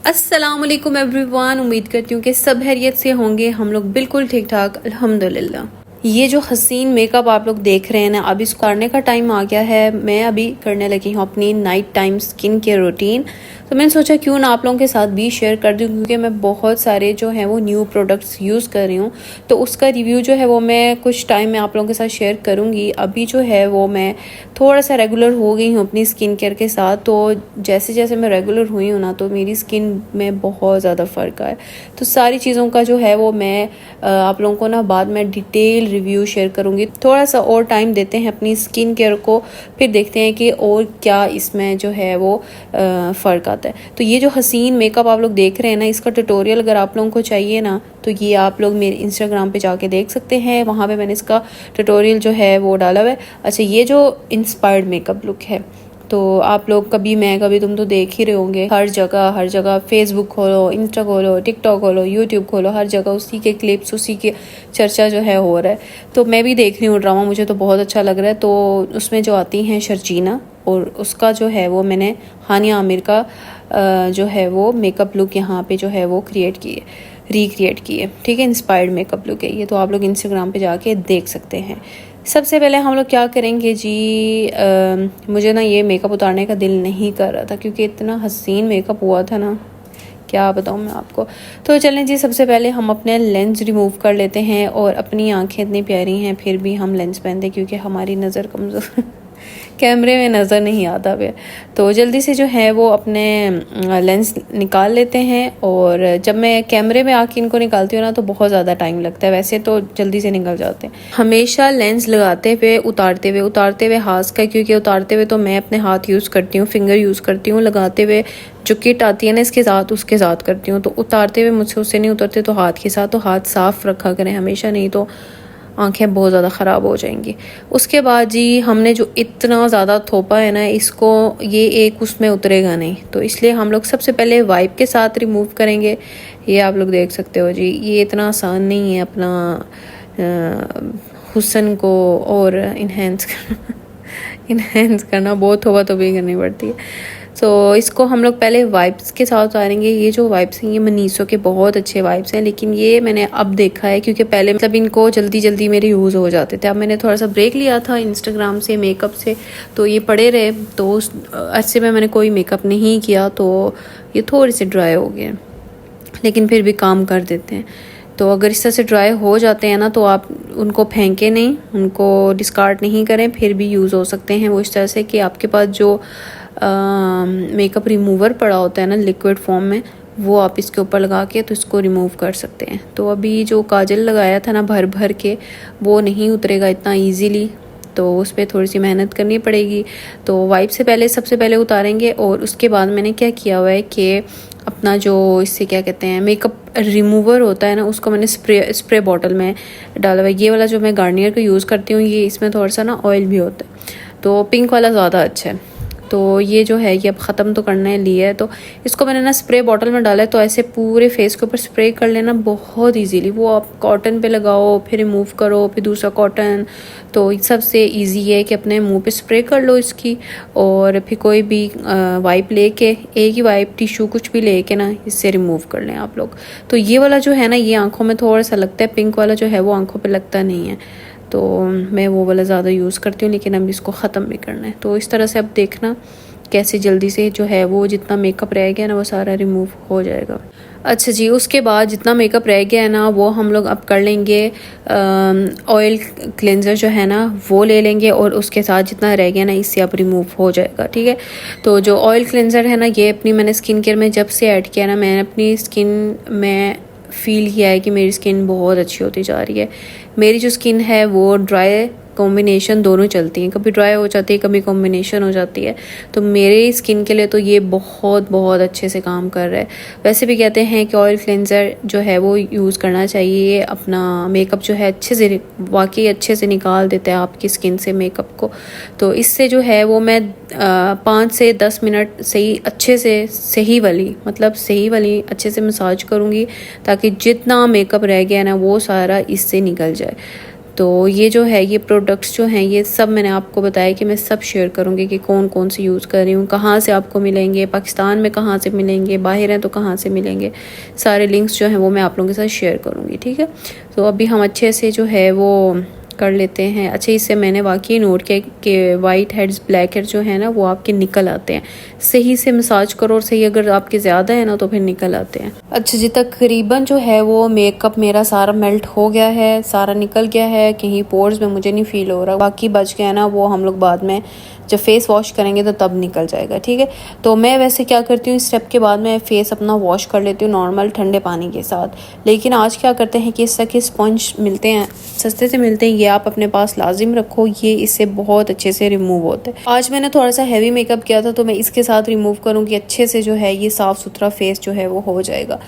अस्सलाम वालेकुम एवरीवन। उम्मीद करती हूँ कि सब खैरियत से होंगे। हम लोग बिल्कुल ठीक ठाक अल्हम्दुलिल्लाह। ये जो हसीन मेकअप आप लोग देख रहे हैं ना, अब इसको करने का टाइम आ गया है। मैं अभी करने लगी हूँ अपनी night time skin care routine. तो मैंने सोचा क्यों ना आप लोगों के साथ भी शेयर कर दूँ, क्योंकि मैं बहुत सारे जो हैं वो न्यू प्रोडक्ट्स यूज़ कर रही हूँ। तो उसका रिव्यू जो है वो मैं कुछ टाइम में आप लोगों के साथ शेयर करूँगी। अभी जो है वो मैं थोड़ा सा रेगुलर हो गई हूँ अपनी स्किन केयर के साथ। तो जैसे जैसे मैं रेगुलर हुई हूँ ना, तो मेरी स्किन में बहुत ज़्यादा फ़र्क आया। तो सारी चीज़ों का जो है वो मैं आप लोगों को ना बाद में डिटेल रिव्यू शेयर करूँगी। थोड़ा सा और टाइम देते हैं अपनी स्किन केयर को, फिर देखते हैं कि और क्या इसमें जो है वो फ़र्क आता है। तो ये जो हसीन मेकअप आप लोग देख रहे हैं ना, इसका ट्यूटोरियल अगर आप लोगों को चाहिए ना, तो ये आप लोग मेरे इंस्टाग्राम पे जाके देख सकते हैं। वहाँ पे मैंने इसका ट्यूटोरियल जो है वो डाला हुआ है। अच्छा, ये जो इंस्पायर्ड मेकअप लुक है, तो आप लोग कभी मैं कभी तुम तो देख ही रहे होंगे। हर जगह फेसबुक खोलो, इंस्टा खोलो, टिकटॉक खोलो, यूट्यूब खोलो, हर जगह उसी के क्लिप्स, उसी के चर्चा जो है हो रहा है। तो मैं भी देख रही हूँ ड्रामा, मुझे तो बहुत अच्छा लग रहा है। तो उसमें जो आती हैं शर्जीना, और उसका जो है वो मैंने हानिया आमिर का जो है वो मेकअप लुक यहाँ पे जो है वो रिक्रिएट किए। ठीक है, इंस्पायर्ड मेकअप लुक है ये। तो आप लोग इंस्टाग्राम पे जाके देख सकते हैं। सबसे पहले हम लोग क्या करेंगे जी, मुझे ना ये मेकअप उतारने का दिल नहीं कर रहा था, क्योंकि इतना हसीन मेकअप हुआ था ना, क्या बताऊँ मैं आपको। तो चलें जी, सबसे पहले हम अपने लेंस रिमूव कर लेते हैं। और अपनी आंखें इतनी प्यारी हैं फिर भी हम लेंस पहनते, क्योंकि हमारी नज़र कमज़ोर कैमरे में नज़र नहीं आता वे। तो जल्दी से जो है वो अपने लेंस निकाल लेते हैं। और जब मैं कैमरे में आके इनको निकालती हूँ ना, तो बहुत ज़्यादा टाइम लगता है। वैसे तो जल्दी से निकल जाते हैं। हमेशा लेंस लगाते हुए उतारते हुए हाथ का, क्योंकि उतारते हुए तो मैं अपने हाथ यूज़ करती हूँ, फिंगर यूज़ करती हूँ। लगाते हुए जो किट आती है ना इसके साथ, उसके साथ करती हूँ। तो उतारते हुए मुझसे उससे नहीं उतरते, तो हाथ के साथ। तो हाथ साफ़ रखा करें हमेशा, नहीं तो आंखें बहुत ज़्यादा ख़राब हो जाएंगी। उसके बाद जी, हमने जो इतना ज़्यादा थोपा है ना, इसको ये एक उसमें उतरेगा नहीं, तो इसलिए हम लोग सबसे पहले वाइप के साथ रिमूव करेंगे। ये आप लोग देख सकते हो जी, ये इतना आसान नहीं है अपना हुस्न को और इन्हेंस करना बहुत थोपा तो भी करनी पड़ती है। तो इसको हम लोग पहले वाइप्स के साथ उतारेंगे। ये जो वाइप्स हैं ये मनीषो के बहुत अच्छे वाइप्स हैं, लेकिन ये मैंने अब देखा है, क्योंकि पहले मतलब इनको जल्दी जल्दी मेरे यूज़ हो जाते थे। अब मैंने थोड़ा सा ब्रेक लिया था इंस्टाग्राम से, मेकअप से, तो ये पड़े रहे। तो उस अर्से में मैंने कोई मेकअप नहीं किया, तो ये थोड़े से ड्राई हो गए, लेकिन फिर भी काम कर देते हैं। तो अगर इस तरह से ड्राई हो जाते हैं ना, तो आप उनको फेंके नहीं, उनको डिस्कार्ड नहीं करें, फिर भी यूज़ हो सकते हैं वो इस तरह से कि आपके पास जो मेकअप रिमूवर पड़ा होता है ना लिक्विड फॉर्म में, वो आप इसके ऊपर लगा के तो इसको रिमूव कर सकते हैं। तो अभी जो काजल लगाया था ना भर भर के, वो नहीं उतरेगा इतना इजीली, तो उस पर थोड़ी सी मेहनत करनी पड़ेगी। तो वाइप से पहले सबसे पहले उतारेंगे। और उसके बाद मैंने क्या किया हुआ है कि अपना जो इससे क्या कहते हैं मेकअप रिमूवर होता है ना, उसको मैंने स्प्रे बॉटल में डाला हुआ है। ये वाला जो मैं गार्नियर का यूज़ करती हूँ, ये इसमें थोड़ा सा ना ऑयल भी होता है, तो पिंक वाला ज़्यादा अच्छा है। तो ये जो है ये अब ख़त्म तो करने लिए है, तो इसको मैंने ना स्प्रे बॉटल में डाला है। तो ऐसे पूरे फेस के ऊपर स्प्रे कर लेना बहुत इजीली। वो आप कॉटन पे लगाओ, फिर रिमूव करो, फिर दूसरा कॉटन। तो सबसे इजी है कि अपने मुंह पे स्प्रे कर लो इसकी, और फिर कोई भी वाइप लेके, एक ही वाइप, टिश्यू कुछ भी लेके ना इससे रिमूव कर लें आप लोग। तो ये वाला जो है ना, ये आँखों में थोड़ा सा लगता है, पिंक वाला जो है वो आँखों पर लगता नहीं है। तो मैं वो वाला ज़्यादा यूज़ करती हूँ, लेकिन अब इसको ख़त्म भी करना है। तो इस तरह से अब देखना कैसे जल्दी से जो है वो जितना मेकअप रह गया ना वो सारा रिमूव हो जाएगा। अच्छा जी, उसके बाद जितना मेकअप रह गया है ना, वो हम लोग अब कर लेंगे ऑयल क्लेंजर जो है ना वो ले लेंगे, और उसके साथ जितना रह गया ना इससे अब रिमूव हो जाएगा। ठीक है, तो जो ऑयल क्लेंजर है ना, ये अपनी मैंने स्किन केयर में जब से ऐड किया ना, मैंने अपनी स्किन में फील किया है कि मेरी स्किन बहुत अच्छी होती जा रही है। मेरी जो स्किन है वो ड्राई कॉम्बिनेशन दोनों चलती हैं, कभी ड्राई हो जाती है, कभी कॉम्बिनेशन हो जाती है। तो मेरे स्किन के लिए तो ये बहुत बहुत अच्छे से काम कर रहा है। वैसे भी कहते हैं कि ऑयल क्लेंजर जो है वो यूज़ करना चाहिए। अपना मेकअप जो है अच्छे से, वाकई अच्छे से निकाल देता है आपकी स्किन से मेकअप को। तो इससे जो है वो मैं 5 से 10 मिनट सही अच्छे से सही वाली अच्छे से मसाज करूँगी, ताकि जितना मेकअप रह गया ना वो सारा इससे निकल जाए। तो ये जो है ये प्रोडक्ट्स जो हैं ये सब मैंने आपको बताया कि मैं सब शेयर करूँगी कि कौन कौन से यूज़ कर रही हूँ, कहाँ से आपको मिलेंगे, पाकिस्तान में कहाँ से मिलेंगे, बाहर हैं तो कहाँ से मिलेंगे, सारे लिंक्स जो हैं वो मैं आप लोगों के साथ शेयर करूँगी। ठीक है, तो अभी हम अच्छे से जो है वो कर लेते हैं। अच्छा, इससे मैंने वाकई नोट किया कि वाइट हेड्स ब्लैक हेड्स जो है ना वो आपके निकल आते हैं। सही से मसाज करो और सही अगर आपके ज़्यादा है ना तो फिर निकल आते हैं। अच्छा जी, तकरीबन जो है वो मेकअप मेरा सारा मेल्ट हो गया है, सारा निकल गया है, कहीं पोर्स में मुझे नहीं फील हो रहा। बाकी बच गया ना वो हम लोग बाद में जब फेस वॉश करेंगे तो तब निकल जाएगा। ठीक है, तो मैं वैसे क्या करती हूँ, इस स्टेप के बाद मैं फेस अपना वॉश कर लेती हूँ नॉर्मल ठंडे पानी के साथ। लेकिन आज क्या करते हैं कि इस तरह के स्पंज मिलते हैं, सस्ते से मिलते हैं, ये आप अपने पास लाजिम रखो, ये इससे बहुत अच्छे से रिमूव होते हैं। आज मैंने थोड़ा सा हैवी मेकअप किया था तो मैं इसके साथ रिमूव करूँगी, अच्छे से जो है ये साफ़ सुथरा फेस जो है वो हो जाएगा।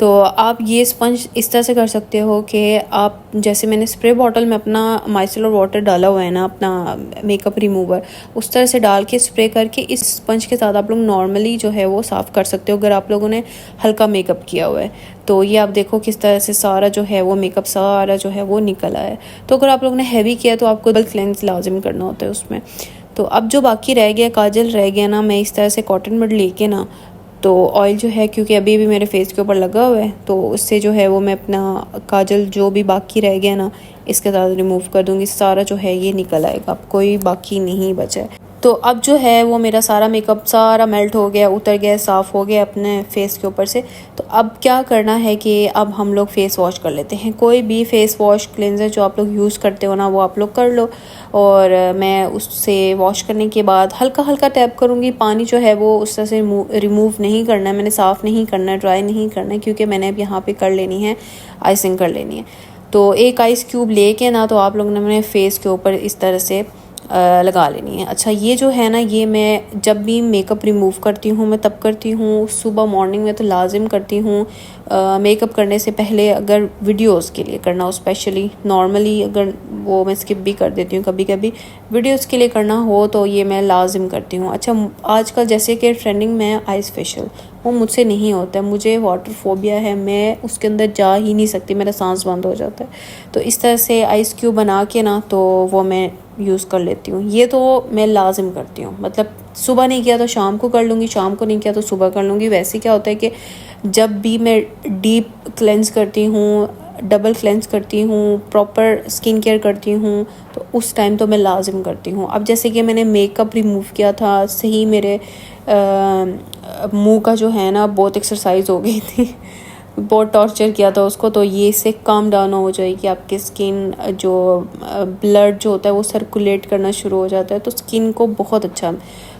तो आप ये स्पंज इस तरह से कर सकते हो कि आप जैसे मैंने स्प्रे बॉटल में अपना माइसेलर वाटर डाला हुआ है ना, अपना मेकअप रिमूवर, उस तरह से डाल के स्प्रे करके इस स्पंज के साथ आप लोग नॉर्मली जो है वो साफ़ कर सकते हो अगर आप लोगों ने हल्का मेकअप किया हुआ है। तो ये आप देखो किस तरह से सारा जो है वो मेकअप सारा जो है वो निकल आया है। तो अगर आप लोगों ने हैवी किया तो आपको डबल क्लेंस लाजिम करना होता है उसमें। तो अब जो बाकी रह गया काजल रह गया ना, मैं इस तरह से कॉटन बड लेके ना तो ऑयल जो है क्योंकि अभी भी मेरे फेस के ऊपर लगा हुआ है तो उससे जो है वो मैं अपना काजल जो भी बाकी रह गया ना इसके साथ रिमूव कर दूँगी। सारा जो है ये निकल आएगा, अब कोई बाकी नहीं बचा है। तो अब जो है वो मेरा सारा मेकअप सारा मेल्ट हो गया, उतर गया, साफ़ हो गया अपने फेस के ऊपर से। तो अब क्या करना है कि अब हम लोग फेस वॉश कर लेते हैं। कोई भी फेस वॉश क्लेंजर जो आप लोग यूज़ करते हो ना वो आप लोग कर लो। और मैं उससे वॉश करने के बाद हल्का हल्का टैप करूँगी। पानी जो है वो उस तरह से रिमूव नहीं करना है, मैंने साफ़ नहीं करना है, ड्राई नहीं करना है, क्योंकि मैंने अब यहाँ पर कर लेनी है, आइसिंग कर लेनी है। तो एक आइस क्यूब लेके ना तो आप लोगों ने अपने फेस के ऊपर इस तरह से लगा लेनी है। अच्छा, ये जो है ना ये मैं जब भी मेकअप रिमूव करती हूँ मैं तब करती हूँ, सुबह मॉर्निंग में तो लाजिम करती हूँ। मेकअप करने से पहले अगर वीडियोस के लिए करना हो स्पेशली, नॉर्मली अगर वो मैं स्किप भी कर देती हूँ कभी कभी, वीडियोस के लिए करना हो तो ये मैं लाजिम करती हूँ। अच्छा, आजकल जैसे कि ट्रेंडिंग में आइस फेशियल, वो मुझसे नहीं होता है, मुझे वाटर फोबिया है, मैं उसके अंदर जा ही नहीं सकती, मेरा सांस बंद हो जाता है। तो इस तरह से आइस क्यूब बना के ना तो वो मैं यूज़ कर लेती हूँ। ये तो मैं लाजिम करती हूँ, मतलब सुबह नहीं किया तो शाम को कर लूँगी, शाम को नहीं किया तो सुबह कर लूँगी। वैसे क्या होता है कि जब भी मैं डीप क्लेंस करती हूँ, डबल क्लेंस करती हूँ, प्रॉपर स्किन केयर करती हूँ तो उस टाइम तो मैं लाजिम करती हूँ। अब जैसे कि मैंने मेकअप रिमूव किया था, सही मेरे मुंह का जो है ना बहुत एक्सरसाइज हो गई थी, बहुत टॉर्चर किया था उसको। तो ये इससे काम डाउन हो जाएगी, आपकी स्किन जो ब्लड जो होता है वो सर्कुलेट करना शुरू हो जाता है, तो स्किन को बहुत अच्छा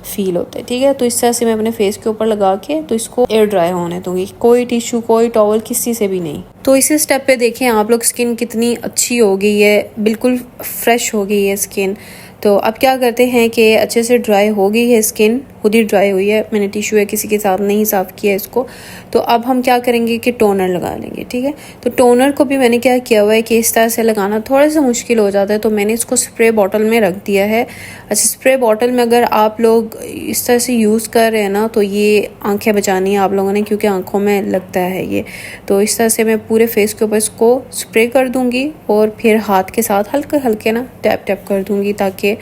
फील होता है। ठीक है, तो इस तरह से मैं अपने फेस के ऊपर लगा के तो इसको एयर ड्राई होने दूंगी, कोई टिश्यू कोई टॉवल किसी से भी नहीं। तो इसी स्टेप पे देखें आप लोग स्किन कितनी अच्छी हो गई है, बिल्कुल फ्रेश हो गई है स्किन। तो अब क्या करते हैं कि अच्छे से ड्राई हो गई है स्किन, खुद ही ड्राई हुई है, मैंने टिश्यू है किसी के साथ नहीं साफ़ किया इसको। तो अब हम क्या करेंगे कि टोनर लगा लेंगे। ठीक है, तो टोनर को भी मैंने क्या किया हुआ है कि इस तरह से लगाना थोड़ा सा मुश्किल हो जाता है, तो मैंने इसको स्प्रे बॉटल में रख दिया है। अच्छा, स्प्रे बॉटल में अगर आप लोग इस तरह से यूज़ कर रहे हैं ना तो ये आंखें बचानी है आप लोगों ने, क्योंकि आंखों में लगता है ये। तो इस तरह से मैं पूरे फेस के ऊपर इसको स्प्रे कर दूँगी और फिर हाथ के साथ हल्के हल्के ना टैप टैप कर दूँगी ताकि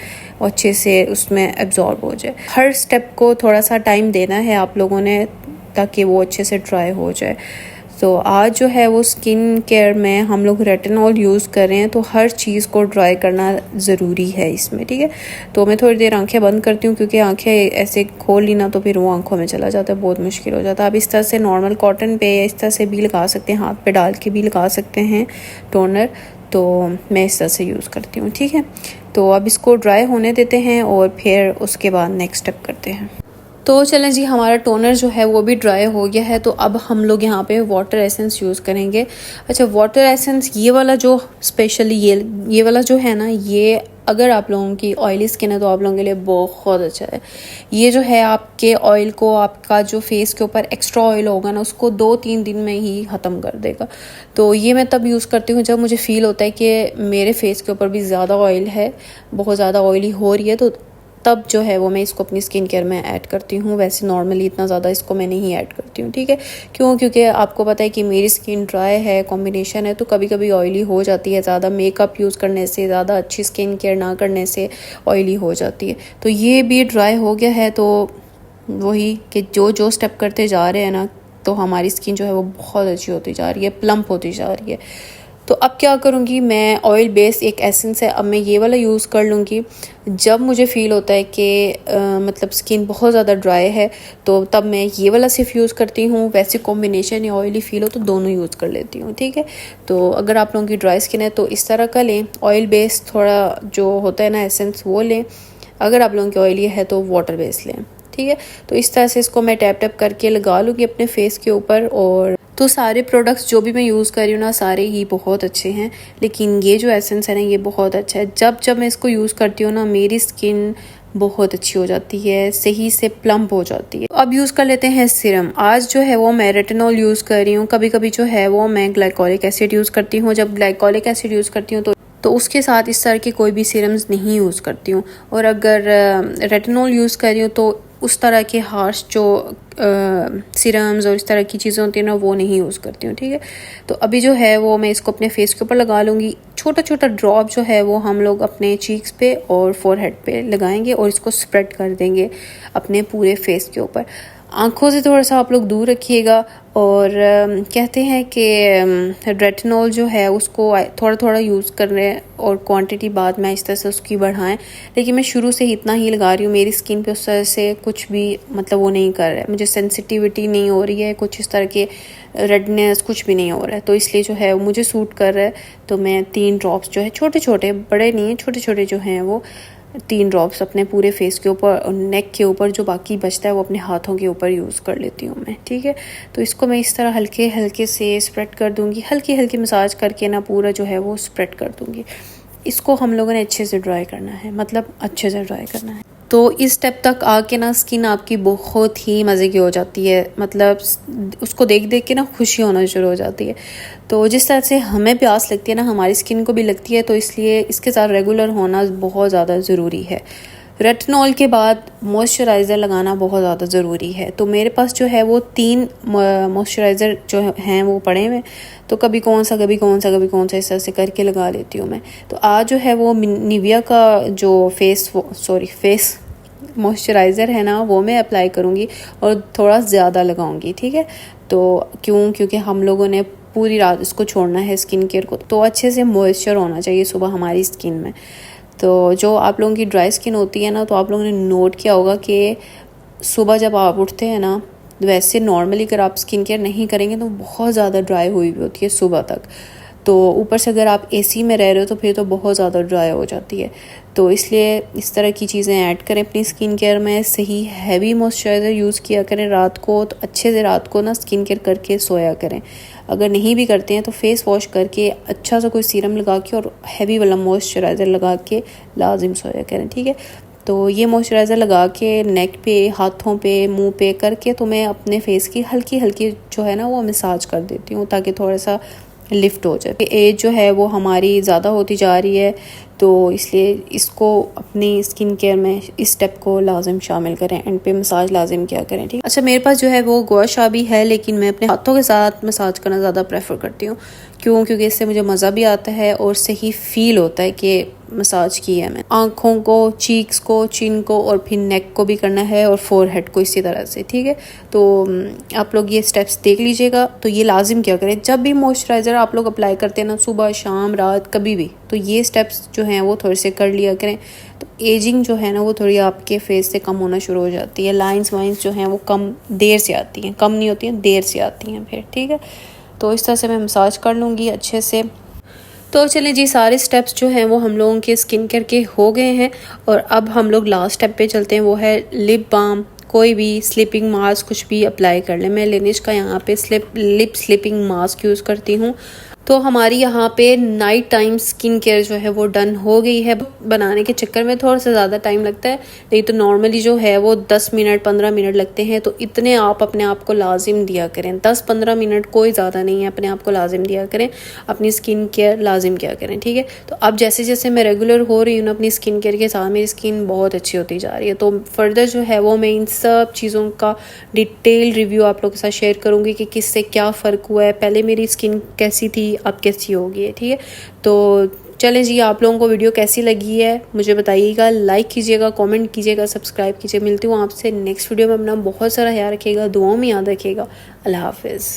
अच्छे से उसमें एब्जॉर्ब हो जाए। हर स्टेप को थोड़ा सा टाइम देना है आप लोगों ने ताकि वो अच्छे से ड्राई हो जाए। तो आज जो है वो स्किन केयर में हम लोग रेटिनॉल यूज़ कर रहे हैं, तो हर चीज़ को ड्राई करना ज़रूरी है इसमें। ठीक है, तो मैं थोड़ी देर आंखें बंद करती हूँ क्योंकि आंखें ऐसे खोल ली ना तो फिर वो आंखों में चला जाता है, बहुत मुश्किल हो जाता है। आप इस तरह से नॉर्मल कॉटन पे इस तरह से भी लगा सकते हैं, हाथ पे डाल के भी लगा सकते हैं टोनर। तो मैं इस तरह से यूज़ करती हूँ। ठीक है, तो अब इसको ड्राई होने देते हैं और फिर उसके बाद नेक्स्ट स्टेप करते हैं। तो चलें जी, हमारा टोनर जो है वो भी ड्राई हो गया है। तो अब हम लोग यहाँ पे वाटर एसेंस यूज़ करेंगे। अच्छा, वाटर एसेंस ये वाला जो स्पेशली ये वाला जो है ना, ये अगर आप लोगों की ऑयली स्किन है तो आप लोगों के लिए बहुत अच्छा है। ये जो है आपके ऑयल को, आपका जो फेस के ऊपर एक्स्ट्रा ऑयल होगा ना उसको 2-3 दिन में ही ख़त्म कर देगा। तो ये मैं तब यूज़ करती हूँ जब मुझे फ़ील होता है कि मेरे फेस के ऊपर भी ज़्यादा ऑयल है, बहुत ज़्यादा ऑयली हो रही है, तो तब जो है वो मैं इसको अपनी स्किन केयर में ऐड करती हूँ। वैसे नॉर्मली इतना ज़्यादा इसको मैं नहीं ऐड करती हूँ, ठीक है। क्योंकि आपको पता है कि मेरी स्किन ड्राई है, कॉम्बिनेशन है, तो कभी कभी ऑयली हो जाती है। ज़्यादा मेकअप यूज़ करने से, ज़्यादा अच्छी स्किन केयर ना करने से ऑयली हो जाती है। तो ये भी ड्राई हो गया है, तो वही कि जो स्टेप करते जा रहे हैं ना, तो हमारी स्किन जो है वो बहुत अच्छी होती जा रही है, प्लम्प होती जा रही है। तो अब क्या करूँगी, मैं ऑयल बेस एक एसेंस है, अब मैं ये वाला यूज़ कर लूँगी। जब मुझे फ़ील होता है कि मतलब स्किन बहुत ज़्यादा ड्राई है, तो तब मैं ये वाला सिर्फ यूज़ करती हूँ। वैसे कॉम्बिनेशन या ऑयली फ़ील हो तो दोनों यूज़ कर लेती हूँ, ठीक है। तो अगर आप लोगों की ड्राई स्किन है तो इस तरह का लें, ऑयल बेस थोड़ा जो होता है ना एसेंस वो लें। अगर आप लोगों की ऑयली है तो वाटर बेस लें, ठीक है। तो इस तरह से इसको मैं टैप टैप करके लगा लूँगी अपने फेस के ऊपर। और तो सारे प्रोडक्ट्स जो भी मैं यूज़ कर रही हूँ ना, सारे ही बहुत अच्छे हैं, लेकिन ये जो एसेंस है ना, ये बहुत अच्छा है। जब मैं इसको यूज़ करती हूँ ना, मेरी स्किन बहुत अच्छी हो जाती है, सही से प्लम्प हो जाती है। अब यूज़ कर लेते हैं सीरम। आज जो है वो मैं रेटिनॉल यूज़ कर रही हूँ। कभी कभी जो है वो मैं ग्लाइकोलिक एसिड यूज़ करती हूँ। जब ग्लाइकोलिक एसिड यूज़ करती हूँ तो उसके साथ इस तरह के कोई भी सीरम्स नहीं यूज़ करती हूँ। और अगर रेटिनॉल यूज़ कर रही हूँ तो उस तरह के हार्श जो सीरम्स और इस तरह की चीज़ें होती हैं ना, वो नहीं यूज़ करती हूँ, ठीक है। तो अभी जो है वो मैं इसको अपने फेस के ऊपर लगा लूँगी। छोटा छोटा ड्रॉप जो है वो हम लोग अपने चीक्स पे और फोरहेड पे लगाएंगे और इसको स्प्रेड कर देंगे अपने पूरे फेस के ऊपर। आँखों से थोड़ा सा आप लोग दूर रखिएगा। और कहते हैं कि रेटिनॉल जो है उसको थोड़ा थोड़ा यूज़ कर रहे हैं और क्वांटिटी बाद में इस तरह से उसकी बढ़ाएं। लेकिन मैं शुरू से ही इतना ही लगा रही हूँ। मेरी स्किन पे उस तरह से कुछ भी मतलब वो नहीं कर रहा है, मुझे सेंसिटिविटी नहीं हो रही है, कुछ इस तरह के रेडनेस कुछ भी नहीं हो रहा है। तो इसलिए जो है वो मुझे सूट कर रहा है। तो मैं 3 ड्रॉप्स जो है छोटे छोटे, बड़े नहीं हैं, छोटे छोटे जो हैं वो 3 ड्रॉप्स अपने पूरे फेस के ऊपर और नेक के ऊपर, जो बाकी बचता है वो अपने हाथों के ऊपर यूज़ कर लेती हूँ मैं, ठीक है। तो इसको मैं इस तरह हल्के हल्के से स्प्रेड कर दूँगी, हल्की हल्की मसाज करके ना पूरा जो है वो स्प्रेड कर दूँगी। इसको हम लोगों ने अच्छे से ड्राई करना है, मतलब अच्छे से ड्राई करना है। तो इस स्टेप तक आके ना स्किन आपकी बहुत ही मज़े की हो जाती है, मतलब उसको देख देख के ना खुशी होना शुरू हो जाती है। तो जिस तरह से हमें प्यास लगती है ना, हमारी स्किन को भी लगती है। तो इसलिए इसके साथ रेगुलर होना बहुत ज़्यादा ज़रूरी है। रेटिनॉल के बाद मॉइस्चराइज़र लगाना बहुत ज़्यादा ज़रूरी है। तो मेरे पास जो है वो 3 मॉइस्चराइज़र जो हैं वो पड़े हुए। तो कभी कौन सा इस तरह से करके लगा लेती हूँ मैं। तो आज जो है वो निविया का जो फेस मॉइस्चराइज़र है ना, वो मैं अप्लाई करूँगी और थोड़ा ज़्यादा लगाऊँगी, ठीक है। तो क्योंकि हम लोगों ने पूरी रात इसको छोड़ना है स्किन केयर को, तो अच्छे से मॉइस्चर होना चाहिए सुबह हमारी स्किन में। तो जो आप लोगों की ड्राई स्किन होती है ना, तो आप लोगों ने नोट किया होगा कि सुबह जब आप उठते हैं ना, वैसे नॉर्मली अगर आप स्किन केयर नहीं करेंगे तो बहुत ज़्यादा ड्राई हुई भी होती है सुबह तक। तो ऊपर से अगर आप एसी में रह रहे हो तो फिर तो बहुत ज़्यादा ड्राई हो जाती है। तो इसलिए इस तरह की चीज़ें ऐड करें अपनी स्किन केयर में। सही हैवी मॉइस्चराइज़र यूज़ किया करें रात को, तो अच्छे से रात को ना स्किन केयर करके सोया करें। अगर नहीं भी करते हैं तो फेस वॉश करके अच्छा सा कोई सीरम लगा के और हैवी वाला मॉइस्चराइज़र लगा के लाजिम सोया करें, ठीक है। तो ये मॉइस्चराइज़र लगा के नेक पे, हाथों पे, मुंह पे करके तो मैं अपने फेस की हल्की हल्की जो है ना वो मसाज कर देती हूँ, ताकि थोड़ा सा लिफ्ट हो जाए। एज जो है वो हमारी ज़्यादा होती जा रही है, तो इसलिए इसको अपनी स्किन केयर में इस स्टेप को लाजिम शामिल करें। एंड पे मसाज लाजिम क्या करें, ठीक। अच्छा, मेरे पास जो है वो गुआशा भी है, लेकिन मैं अपने हाथों के साथ मसाज करना ज़्यादा प्रेफर करती हूँ। क्योंकि इससे मुझे मज़ा भी आता है और सही फील होता है कि मसाज की है। मैं आँखों को, चीक्स को, चिन को और फिर नेक को भी करना है और फोरहेड को इसी तरह से, ठीक है। तो आप लोग ये स्टेप्स देख लीजिएगा। तो ये लाजिम क्या करें, जब भी मॉइस्चराइज़र आप लोग अप्लाई करते हैं ना, सुबह शाम रात कभी भी, तो ये स्टेप्स जो हैं वो थोड़े से कर लिया करें। तो एजिंग जो है ना वो थोड़ी आपके फेस से कम होना शुरू हो जाती है। लाइंस वाइंस जो हैं वो कम देर से आती हैं, कम नहीं होती हैं, देर से आती हैं फिर, ठीक है। तो इस तरह से मैं मसाज कर लूँगी अच्छे से। तो चलें जी, सारे स्टेप्स जो हैं वो हम लोगों के स्किन केयर के हो गए हैं। और अब हम लोग लास्ट स्टेप पे चलते हैं, वो है लिप बाम। कोई भी स्लीपिंग मास्क कुछ भी अप्लाई कर लें। मैं लेनिश का यहाँ पे लिप स्लीपिंग मास्क यूज़ करती हूँ। तो हमारी यहाँ पे नाइट टाइम स्किन केयर जो है वो डन हो गई है। बनाने के चक्कर में थोड़ा सा ज़्यादा टाइम लगता है, नहीं तो नॉर्मली जो है वो 10 मिनट 15 मिनट लगते हैं। तो इतने आप अपने आप को लाजिम दिया करें, 10-15 मिनट कोई ज़्यादा नहीं है, अपने आप को लाजिम दिया करें, अपनी स्किन केयर लाजिम किया करें, ठीक है। तो अब जैसे जैसे मैं रेगुलर हो रही हूँ ना अपनी स्किन केयर के साथ, मेरी स्किन बहुत अच्छी होती जा रही है। तो फर्दर जो है वो मैं इन सब चीज़ों का डिटेल रिव्यू आप लोगों के साथ शेयर करूँगी कि किससे क्या फ़र्क हुआ है, पहले मेरी स्किन कैसी थी अब कैसी हो गई है, ठीक है। तो चलें जी, आप लोगों को वीडियो कैसी लगी है मुझे बताइएगा, लाइक कीजिएगा, कमेंट कीजिएगा, सब्सक्राइब कीजिए। मिलती हूँ आपसे नेक्स्ट वीडियो में। अपना बहुत सारा ख्याल रखिएगा, दुआओं में याद रखिएगा। अल्लाह हाफिज़।